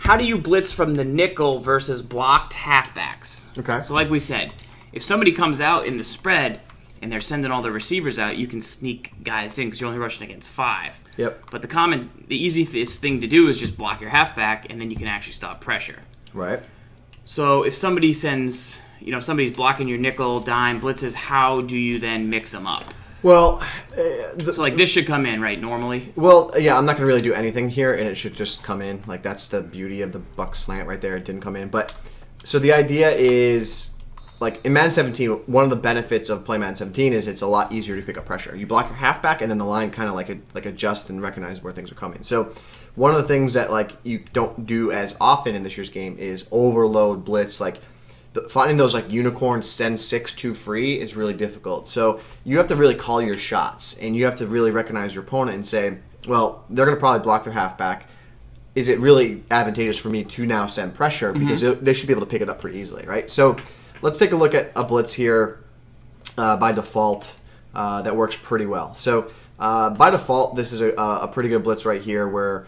how do you blitz from the nickel versus blocked halfbacks? Okay. So like we said, if somebody comes out in the spread and they're sending all the receivers out, you can sneak guys in because you're only rushing against 5. Yep. But the easiest thing to do is just block your halfback, and then you can actually stop pressure. Right. So if somebody sends, if somebody's blocking your nickel, dime, blitzes, how do you then mix them up? Well, so like this should come in, right, normally? Well, yeah, I'm not going to really do anything here, and it should just come in. Like, that's the beauty of the buck slant right there. It didn't come in. But, so the idea is, like, in Madden 17, one of the benefits of playing Madden 17 is it's a lot easier to pick up pressure. You block your halfback, and then the line kind of like adjusts and recognizes where things are coming. So one of the things that, like, you don't do as often in this year's game is overload blitz, like, finding those like unicorn send 6-2 free is really difficult. So you have to really call your shots, and you have to really recognize your opponent and say, well, they're going to probably block their halfback. Is it really advantageous for me to now send pressure? Because they should be able to pick it up pretty easily, right? So let's take a look at a blitz here by default that works pretty well. So by default, this is a pretty good blitz right here where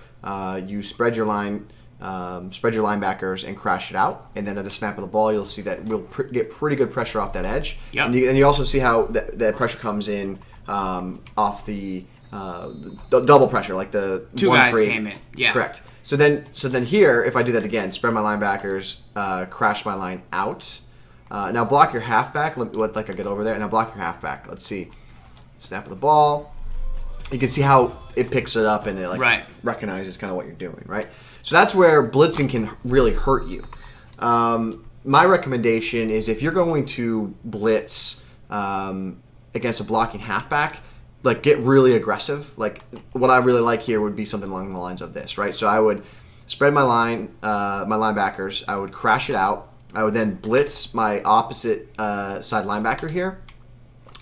you spread your linebackers and crash it out, and then at the snap of the ball, you'll see that we'll get pretty good pressure off that edge. Yep. And you also see how that pressure comes in off the double pressure, like the 2 one guys free. came in. Yeah. Correct. So then here, if I do that again, spread my linebackers, crash my line out. Now block your halfback. Let I get over there. Now block your halfback. Let's see. Snap of the ball. You can see how it picks it up and it recognizes kind of what you're doing, right? So that's where blitzing can really hurt you. My recommendation is if you're going to blitz against a blocking halfback, like get really aggressive. Like what I really like here would be something along the lines of this, right? So I would spread my linebackers. I would crash it out. I would then blitz my opposite side linebacker here.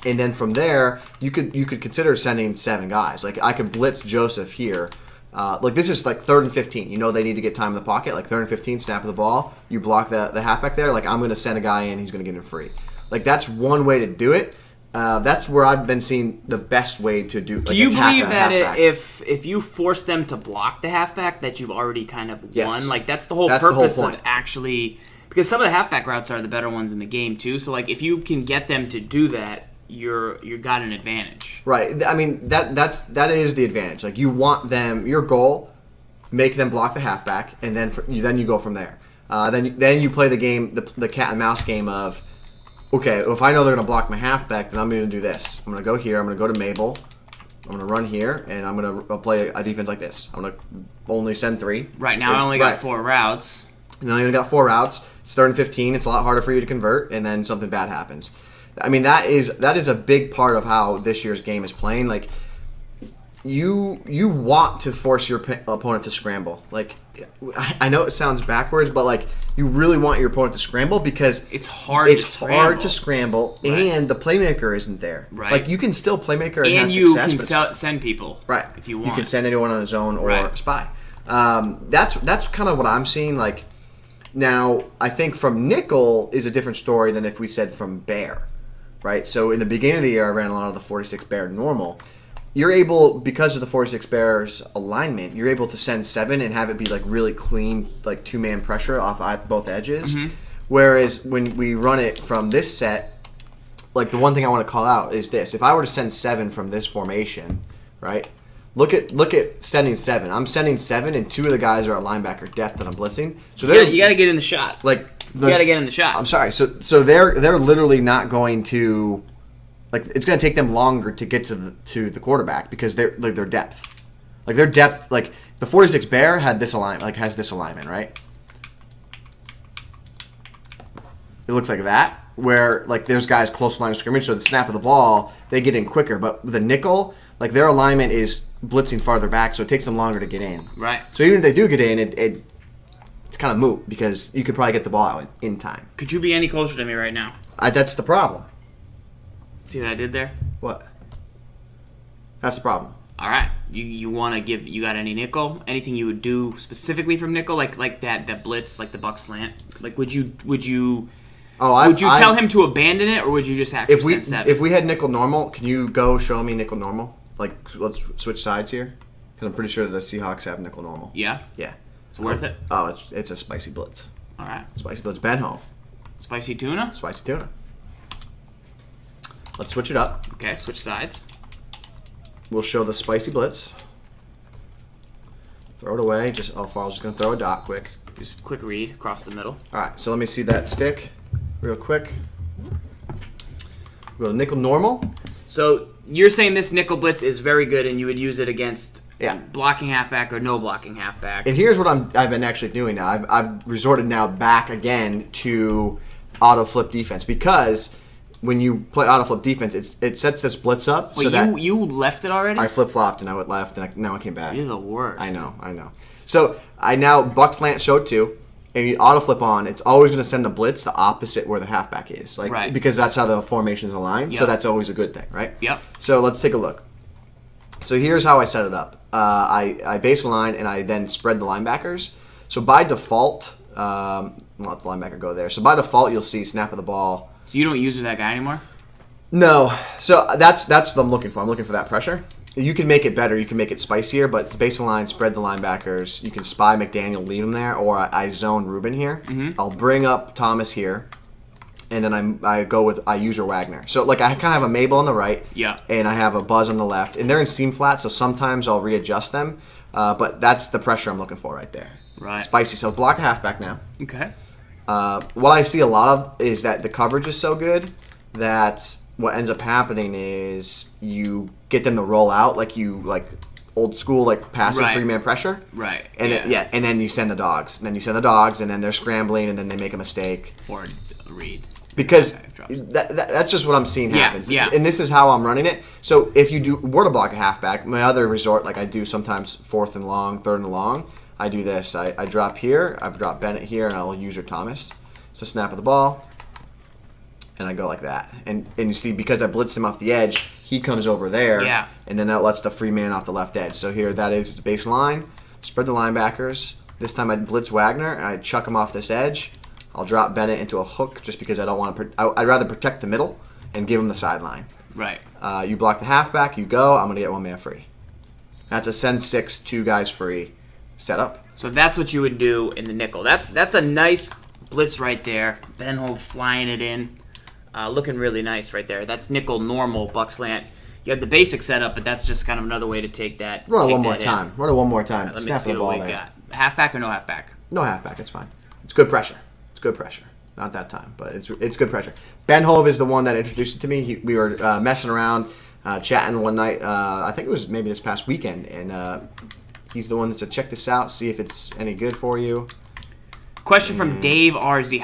And then from there, you could consider sending 7 guys. Like I could blitz Joseph here. Like this is like 3rd and 15. You know they need to get time in the pocket. Like 3rd and 15, snap of the ball. You block the halfback there. Like I'm going to send a guy in. He's going to get him free. Like that's one way to do it. That's where I've been seeing the best way to do. Like, do you believe that halfback. if you force them to block the halfback, that you've already kind of won? Like that's the whole That's purpose the whole point. of actually, because some of the halfback routes are the better ones in the game too. So like if you can get them to do that, you're got an advantage. Right. I mean that is the advantage. Like you want them. Your goal, make them block the halfback, and then you go from there. Then you play the game, the cat and mouse game of, okay, if I know they're going to block my halfback, then I'm going to do this. I'm going to go here. I'm going to go to Mabel. I'm going to run here, and I'm going to play a defense like this. I'm going to only send 3. Right now, I only got 4 routes. And then I only got 4 routes. It's 3rd and 15. It's a lot harder for you to convert, and then something bad happens. I mean, that is a big part of how this year's game is playing. Like, you want to force your opponent to scramble. Like, I know it sounds backwards, but like you really want your opponent to scramble because it's hard. It's hard to scramble, right. And the playmaker isn't there. Right. Like you can still playmaker and have you success, can send people. Right. If you want, you can send anyone on his own or spy. That's kind of what I'm seeing. Like now, I think from nickel is a different story than if we said from bear. Right. So in the beginning of the year, I ran a lot of the 46 bear normal. You're able, because of the 46 bears alignment, you're able to send 7 and have it be like really clean, like 2-man pressure off both edges. Mm-hmm. Whereas when we run it from this set, like the one thing I want to call out is this: if I were to send 7 from this formation, right? Look at sending 7. I'm sending 7, and 2 of the guys are at linebacker depth that I'm blitzing. So you got to get in the shot. Like you got to get in the shot. I'm sorry. So they're literally not going to. Like it's going to take them longer to get to the quarterback because they're like their depth, like the 46 bear had this alignment, like has this alignment, right? It looks like that, where like there's guys close to line of scrimmage, so the snap of the ball they get in quicker. But the nickel, like their alignment is blitzing farther back, so it takes them longer to get in. Right. So even if they do get in, it's kind of moot because you could probably get the ball out in time. Could you be any closer to me right now? That's the problem. See what I did there? What? That's the problem. All right. You want to give? You got any nickel? Anything you would do specifically from nickel, like that blitz, like the buck slant? Like would you? Would you tell him to abandon it, or would you just actually send 7? If we had nickel normal, can you go show me nickel normal? Like let's switch sides here, because I'm pretty sure the Seahawks have nickel normal. Yeah. Yeah. It's worth it. Oh, it's a spicy blitz. All right. Spicy blitz. Ben Hove. Spicy tuna. Spicy tuna. Let's switch it up. Okay, switch sides. We'll show the spicy blitz. Throw it away. Just Farrell's just gonna throw a dot quick. Just quick read across the middle. All right. So let me see that stick, real quick. We'll go to nickel normal. So you're saying this nickel blitz is very good, and you would use it against Yeah. blocking halfback or no blocking halfback. And here's what I've been actually doing now. I've resorted now back again to auto flip defense, because when you play auto flip defense, it sets this blitz up. Wait, so that you left it already? I flip flopped and I went left, and now I came back. You're the worst. I know. So I now buck slant show 2, and you auto flip on. It's always going to send the blitz the opposite where the halfback is, like right. because that's how the formations align. Yep. So that's always a good thing, right? Yep. So let's take a look. So here's how I set it up. I base line and I then spread the linebackers. So by default, I'll let the linebacker go there. So by default, you'll see snap of the ball. So you don't use that guy anymore? No. So that's what I'm looking for. I'm looking for that pressure. You can make it better. You can make it spicier, but base line, spread the linebackers. You can spy McDaniel, leave him there, or I zone Ruben here. Mm-hmm. I'll bring up Thomas here. And then I go with I use your Wagner. So like I kind of have a Mabel on the right, yeah, and I have a Buzz on the left, and they're in seam flat. So sometimes I'll readjust them, but that's the pressure I'm looking for right there. Right, spicy. So block a halfback now. Okay. What I see a lot of is that the coverage is so good that what ends up happening is you get them to roll out like old school like passive right. 3-man pressure. Right. And and then you send the dogs. And then you send the dogs, and then they're scrambling, and then they make a mistake. Or a read. Because that's just what I'm seeing happens. Yeah. And this is how I'm running it. So if you were to block a halfback, my other resort, like I do sometimes 4th and long, 3rd and long, I do this. I drop here, I drop Bennett here, and I'll use your Thomas. So snap of the ball, and I go like that. And you see, because I blitzed him off the edge, he comes over there. Yeah. And then that lets the free man off the left edge. So here, that is its base line. Spread the linebackers. This time I blitz Wagner, and I chuck him off this edge. I'll drop Bennett into a hook just because I don't want to. I'd rather protect the middle and give him the sideline. Right. You block the halfback, you go. I'm going to get 1 man free. That's a send 6, 2 guys free setup. So that's what you would do in the nickel. That's a nice blitz right there. Ben Hove flying it in. Looking really nice right there. That's nickel normal buck slant. You have the basic setup, but that's just kind of another way to take that. Run it one more time. Run it one more time. Right, let me Snap see the ball what we there. got. Halfback or no halfback? No halfback. It's fine. It's good pressure. It's good pressure. Not that time, but it's good pressure. Ben Hove is the one that introduced it to me. We were messing around, chatting one night. I think it was maybe this past weekend, and he's the one that said, check this out, see if it's any good for you. Question from Dave RZ.